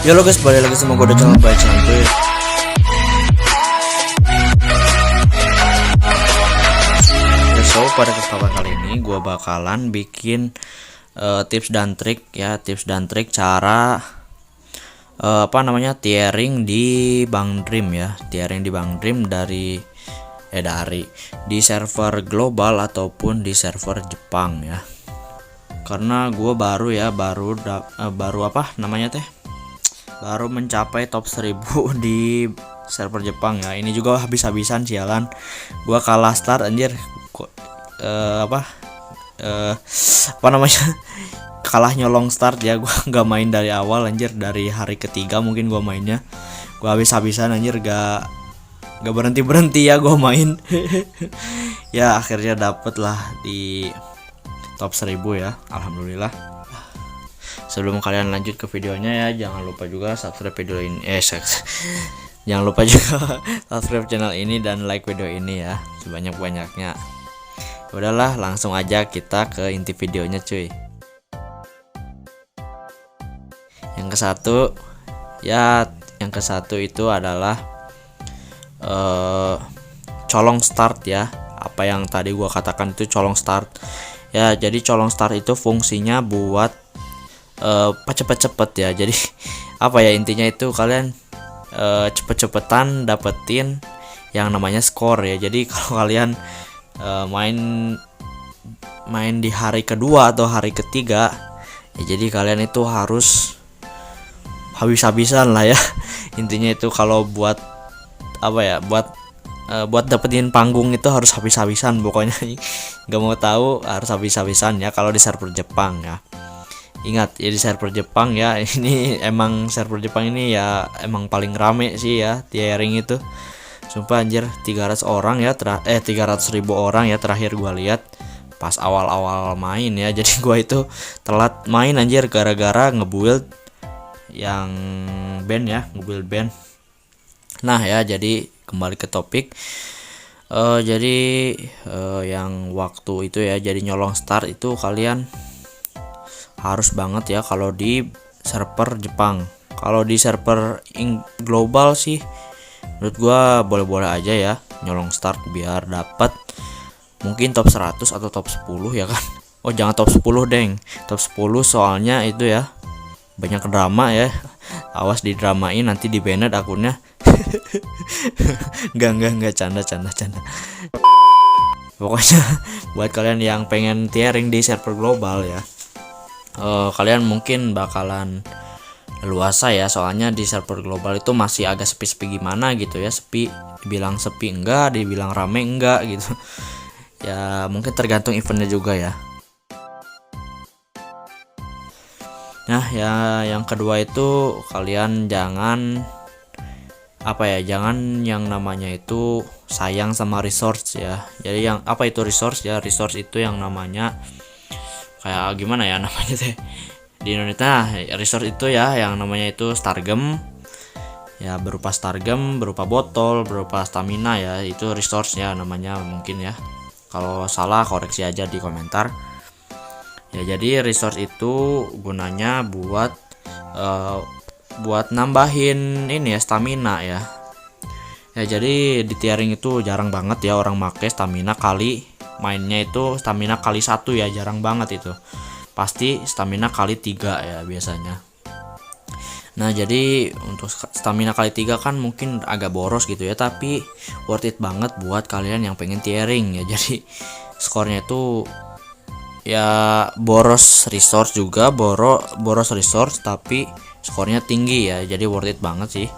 Ya lo guys, balik lagi sama gue, jangan baik santuy. So pada kesempatan kali ini gue bakalan bikin tips dan trik cara tiering di Bang Dream ya. Tiering di Bang Dream dari di server global ataupun di server Jepang ya. Karena gue baru mencapai top 1000 di server Jepang ya. Ini juga habis-habisan sialan. Gua kalah start anjir. Kalah nyolong start ya. Gua nggak main dari awal anjir, dari hari ketiga mungkin gua mainnya. Gua habis-habisan anjir, gak berhenti ya gua main. Ya akhirnya dapet lah di top 1000 ya. Alhamdulillah. Sebelum kalian lanjut ke videonya ya, jangan lupa juga subscribe video ini. Jangan lupa juga subscribe channel ini dan like video ini ya, sebanyak-banyaknya. Udahlah, langsung aja kita ke inti videonya cuy. Yang ke satu itu adalah colong start ya. Apa yang tadi gua katakan itu colong start. Ya, jadi colong start itu fungsinya buat cepet-cepet ya. Jadi intinya itu kalian cepet-cepetan dapetin yang namanya skor ya. Jadi kalau kalian main di hari kedua atau hari ketiga ya, jadi kalian itu harus habis-habisan lah ya. Intinya itu kalau buat dapetin panggung itu harus habis-habisan pokoknya. Gak mau tahu, harus habis-habisan ya kalau di server Jepang ya. Ingat ya, di server Jepang ya, ini emang server Jepang ini ya emang paling rame sih ya tiering itu. Sumpah anjir, 300 orang ya 300.000 orang ya terakhir gua lihat pas awal-awal main ya. Jadi gua itu telat main anjir gara-gara ngebuild yang band ya, ngebuild band. Nah ya, jadi kembali ke topik. Yang waktu itu ya, jadi nyolong start itu kalian harus banget ya kalau di server Jepang. Kalau di server global sih menurut gua boleh-boleh aja ya nyolong start biar dapat mungkin top 100 atau top 10 ya kan. Oh jangan top 10 deng, top 10 soalnya itu ya banyak drama ya. Awas didramain nanti di banned akunnya. Enggak canda. Pokoknya buat kalian yang pengen tiering di server global ya, kalian mungkin bakalan luasa ya, soalnya di server global itu masih agak sepi gimana gitu ya. Dibilang sepi enggak, dibilang rame enggak gitu ya, mungkin tergantung eventnya juga ya. Nah ya, yang kedua itu kalian jangan yang namanya itu sayang sama resource ya. Jadi yang itu resource ya? Resource itu yang namanya kayak gimana ya namanya teh di Indonesia. Resource itu ya yang namanya itu stargem ya, berupa stargem, berupa botol, berupa stamina ya. Itu resource ya namanya, mungkin ya. Kalau salah koreksi aja di komentar ya. Jadi resource itu gunanya buat nambahin ini ya, stamina ya. Ya jadi di tiering itu jarang banget ya orang make stamina kali, mainnya itu stamina kali 1 ya, jarang banget itu. Pasti stamina kali 3 ya biasanya. Nah jadi untuk stamina kali 3 kan mungkin agak boros gitu ya, tapi worth it banget buat kalian yang pengen tiering ya. Jadi skornya itu ya boros resource juga, boros resource tapi skornya tinggi ya. Jadi worth it banget sih.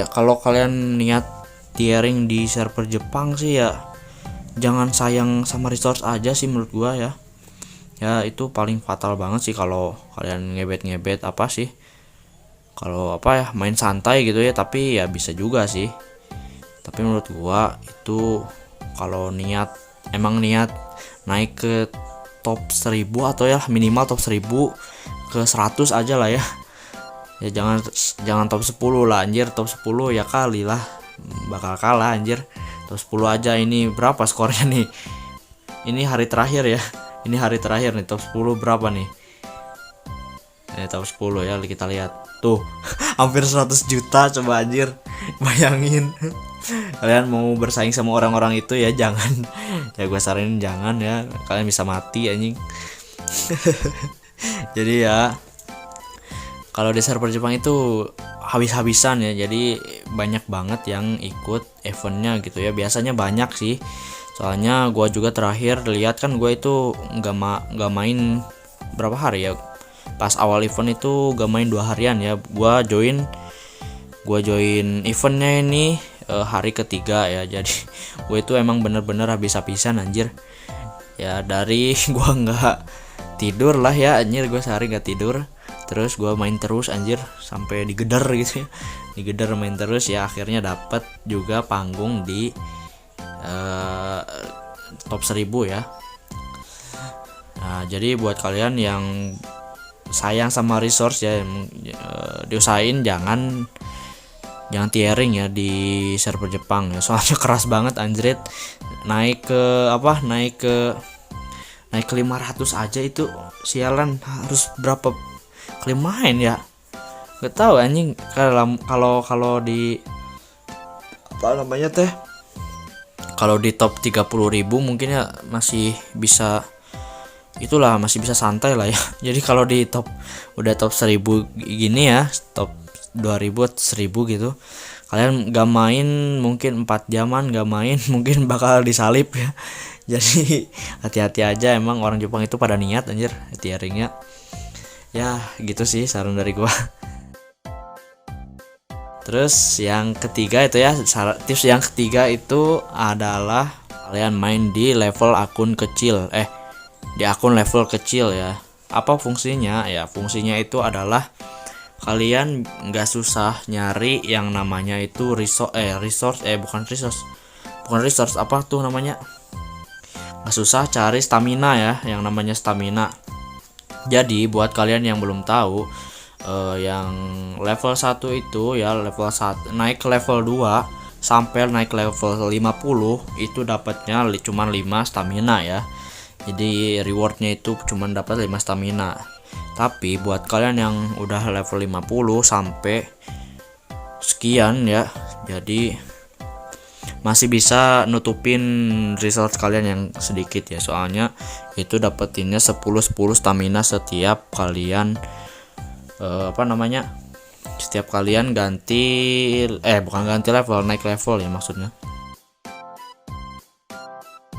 Kalau kalian niat tiering di server Jepang sih ya, jangan sayang sama resource aja sih menurut gua ya. Ya itu paling fatal banget sih kalau kalian ngebet kalau main santai gitu ya, tapi ya bisa juga sih. Tapi menurut gua itu kalau emang niat naik ke top 1000 atau ya minimal top 1000 ke 100 aja lah ya. Ya jangan top 10 lah anjir. Top 10 ya kali lah bakal kalah anjir. Top 10 aja. Ini berapa skornya nih? Ini hari terakhir ya. Ini hari terakhir nih, top 10 berapa nih? Top 10 ya, kita lihat tuh. Hampir 100 juta, coba anjir. Bayangin. Kalian mau bersaing sama orang-orang itu ya jangan. Ya gue saranin jangan ya, kalian bisa mati anjing. Jadi ya, kalau di server Jepang itu habis-habisan ya, jadi banyak banget yang ikut eventnya gitu ya. Biasanya banyak sih, soalnya gue juga terakhir lihat kan, gue itu nggak main berapa hari ya. Pas awal event itu gak main 2 harian ya. Gue join eventnya ini hari ketiga ya. Jadi gue itu emang bener-bener habis-habisan anjir ya. Dari gue nggak tidur lah ya anjir, gue sehari nggak tidur. Terus gue main terus anjir sampai digeder gitu ya, digeder main terus ya. Akhirnya dapet juga panggung di top 1000 ya. Nah, jadi buat kalian yang sayang sama resource ya, diusahain jangan tiering ya di server Jepang ya, soalnya keras banget anjrit. Naik ke 500 aja itu sialan, harus berapa kali main ya, nggak tahu anjing. Kalau di apa namanya teh, kalau di top 30.000 mungkin ya masih bisa, itulah masih bisa santai lah ya. Jadi kalau di udah top 1000 gini ya, top 2000 1000 gitu, kalian gak main mungkin 4 jaman gak main mungkin bakal disalip ya. Jadi hati-hati aja, emang orang Jepang itu pada niat anjir tiaringnya. Ya gitu sih saran dari gua. Terus yang ketiga itu ya, tips yang ketiga itu adalah kalian main di level akun kecil, di akun level kecil ya. Apa fungsinya? Ya fungsinya itu adalah kalian nggak susah nyari yang namanya itu bukan resource, apa tuh namanya, nggak susah cari stamina ya, yang namanya stamina. Jadi buat kalian yang belum tahu, yang level 1 itu ya, level 1 naik ke level 2 sampai naik level 50 itu dapatnya cuman 5 stamina ya. Jadi rewardnya itu cuma dapat 5 stamina. Tapi buat kalian yang udah level 50 sampai sekian ya, jadi masih bisa nutupin resource kalian yang sedikit ya. Soalnya itu dapetinnya 10 stamina setiap kalian setiap kalian bukan ganti level, naik level ya maksudnya.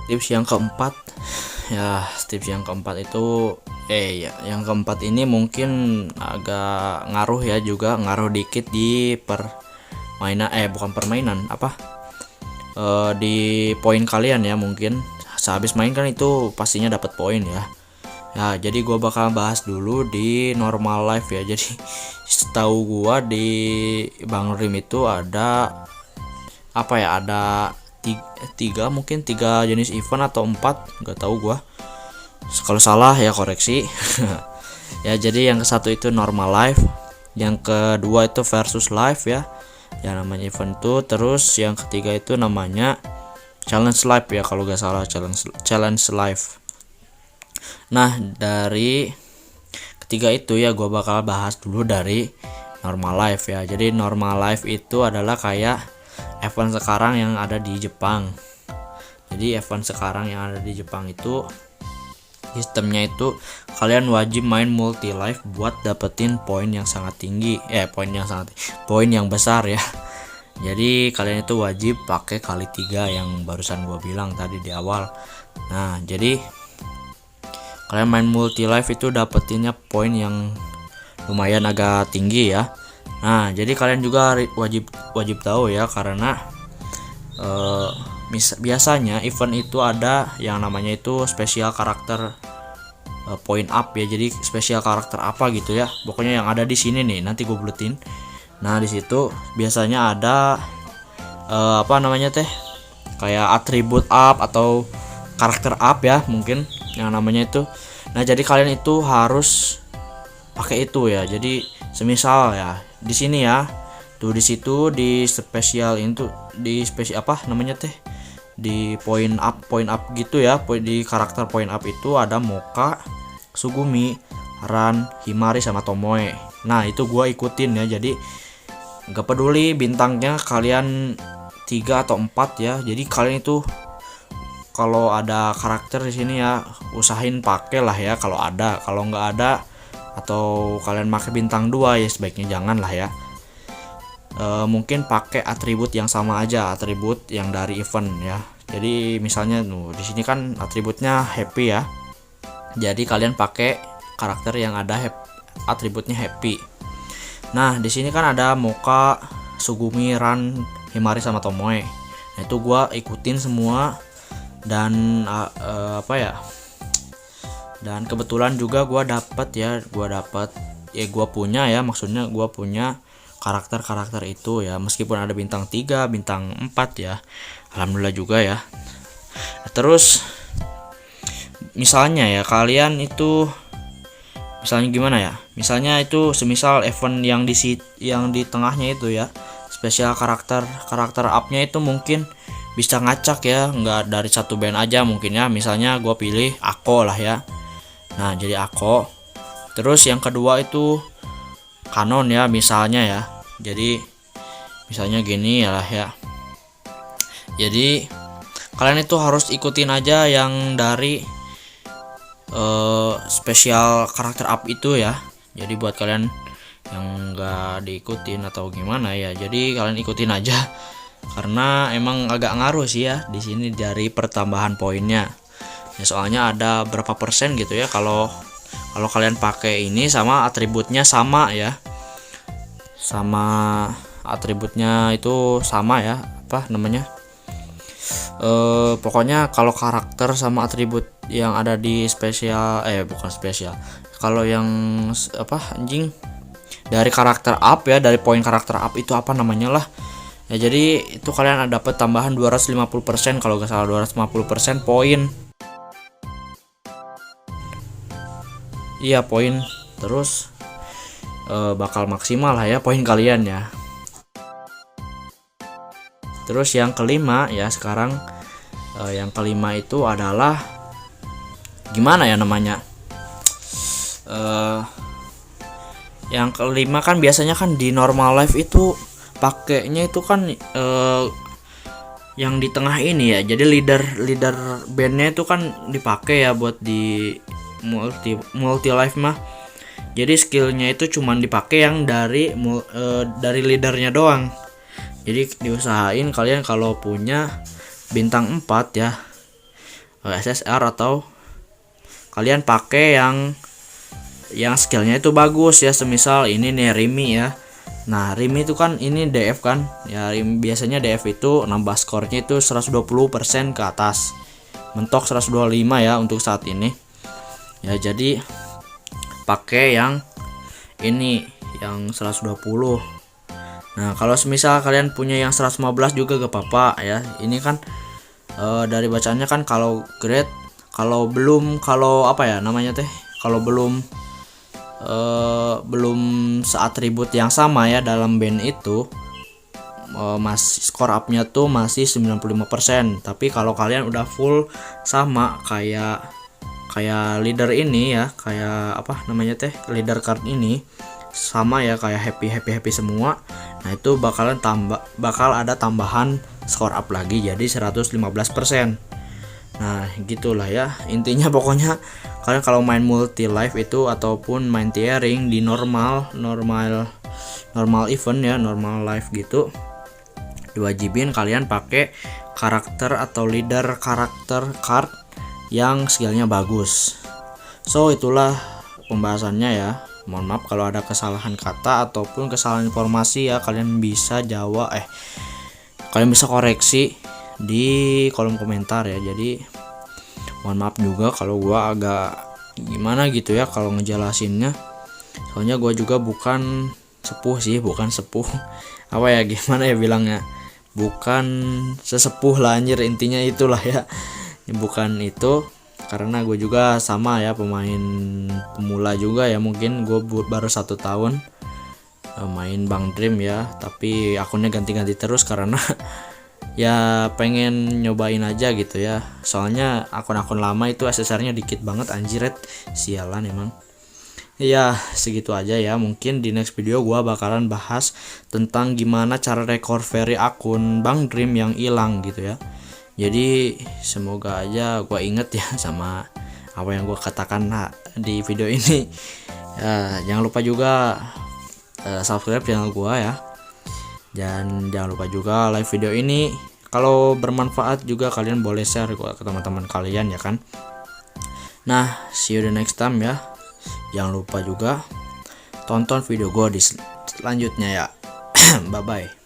Tips yang keempat itu yang keempat ini mungkin agak ngaruh ya, juga ngaruh dikit di di poin kalian ya. Mungkin sehabis main kan itu pastinya dapat poin ya. Jadi gua bakal bahas dulu di normal life ya. Jadi setahu gua di Bang Rim itu ada tiga jenis event atau 4, nggak tahu gua. Kalau salah ya koreksi. Ya jadi yang ke-1 itu normal life, yang kedua itu versus life ya, yang namanya event itu. Terus yang ketiga itu namanya challenge life ya, kalau nggak salah challenge life. Nah dari ketiga itu ya gue bakal bahas dulu dari normal life ya. Jadi normal life itu adalah kayak event sekarang yang ada di Jepang. Jadi event sekarang yang ada di Jepang itu sistemnya itu kalian wajib main multi life buat dapetin poin yang sangat tinggi, poin yang besar ya. Jadi kalian itu wajib pakai kali 3 yang barusan gua bilang tadi di awal. Nah jadi kalian main multi life itu dapetinnya poin yang lumayan agak tinggi ya. Nah jadi kalian juga wajib tahu ya, karena biasanya event itu ada yang namanya itu spesial karakter point up ya. Jadi spesial karakter apa gitu ya, pokoknya yang ada di sini nih, nanti gue buletin. Nah di situ biasanya ada kayak atribut up atau karakter up ya, mungkin yang namanya itu. Nah jadi kalian itu harus pakai itu ya. Jadi semisal ya di sini ya, tuh di situ di spesial itu, di spesial di point up gitu ya, di karakter point up itu ada Mocha, Sugumi, Ran, Himari sama Tomoe. Nah itu gue ikutin ya, jadi nggak peduli bintangnya kalian 3 atau 4 ya, jadi kalian itu kalau ada karakter di sini ya usahain pakai lah ya kalau ada. Kalau nggak ada atau kalian pakai bintang 2 ya sebaiknya jangan lah ya. Mungkin pakai atribut yang sama aja, atribut yang dari event ya. Jadi misalnya di sini kan atributnya happy ya, jadi kalian pakai karakter yang ada atributnya happy. Nah di sini kan ada Moka, Sugumi, Ran, Himari sama Tomoe. Nah itu gua ikutin semua dan dan kebetulan juga gua punya ya, maksudnya gua punya karakter-karakter itu ya, meskipun ada bintang 3, bintang 4 ya. Alhamdulillah juga ya. Terus misalnya ya kalian itu misalnya gimana ya? Misalnya itu semisal event yang di tengahnya itu ya, spesial karakter up-nya itu mungkin bisa ngacak ya, nggak dari satu band aja mungkin ya. Misalnya gue pilih Ako lah ya. Nah jadi Ako. Terus yang kedua itu Kanon ya misalnya ya. Jadi misalnya gini ya lah ya. Jadi kalian itu harus ikutin aja yang dari spesial karakter up itu ya. Jadi buat kalian yang nggak diikutin atau gimana ya, jadi kalian ikutin aja karena emang agak ngaruh sih ya di sini dari pertambahan poinnya ya, soalnya ada berapa persen gitu ya kalau kalian pakai ini sama atributnya sama ya, sama atributnya itu sama ya, apa namanya, pokoknya kalau karakter sama atribut yang ada di spesial bukan spesial, kalau yang dari karakter up ya, dari poin karakter up itu apa namanya lah ya, jadi itu kalian dapat tambahan 250% kalau nggak salah, 250% poin. Iya poin, terus bakal maksimal lah ya poin kalian ya. Terus yang kelima ya sekarang, yang kelima itu adalah gimana ya namanya, yang kelima kan biasanya kan di normal life itu pakainya itu kan yang di tengah ini ya, jadi leader bandnya itu kan dipakai ya buat di multi life mah. Jadi skillnya itu cuman dipakai yang dari leadernya doang. Jadi diusahain kalian kalau punya bintang 4 ya SSR, atau kalian pakai yang skillnya itu bagus ya, semisal ini nih Rimi ya. Nah Rimi itu kan ini DF kan ya, biasanya DF itu nambah skornya itu 120% ke atas, mentok 125 ya untuk saat ini ya. Jadi pakai yang ini yang 120. Nah kalau semisal kalian punya yang 115 juga gak apa-apa ya. Ini kan dari bacaannya kan kalau grade, kalau belum seatribut yang sama ya dalam band itu, masih skor up-nya tuh masih 95%. Tapi kalau kalian udah full sama kayak leader ini ya, kayak leader card ini sama ya, kayak happy semua. Nah itu bakal ada tambahan skor up lagi jadi 115%. Nah gitulah ya intinya. Pokoknya kalian kalau main multi life itu ataupun main tiering di normal event ya, normal life gitu, diwajibin kalian pakai karakter atau leader karakter card yang skillnya bagus. So itulah pembahasannya ya. Mohon maaf kalau ada kesalahan kata ataupun kesalahan informasi ya, kalian bisa kalian bisa koreksi di kolom komentar ya. Jadi mohon maaf juga kalau gua agak gimana gitu ya kalau ngejelasinnya, soalnya gua juga bukan sepuh apa ya, gimana ya bilangnya, bukan sesepuh lah anjir, intinya itulah ya. Bukan itu, karena gue juga sama ya pemain pemula juga ya, mungkin gue baru 1 tahun main Bang Dream ya, tapi akunnya ganti-ganti terus karena ya pengen nyobain aja gitu ya, soalnya akun-akun lama itu SSR-nya dikit banget anjiret, sialan emang Ya segitu aja ya, mungkin di next video gua bakalan bahas tentang gimana cara recovery akun Bang Dream yang hilang gitu ya. Jadi semoga aja gua inget ya sama apa yang gua katakan di video ini. Jangan lupa juga subscribe channel gua ya, dan jangan lupa juga like video ini. Kalau bermanfaat juga kalian boleh share ke teman-teman kalian ya kan. Nah, see you the next time ya. Jangan lupa juga tonton video gue di selanjutnya ya. Bye bye.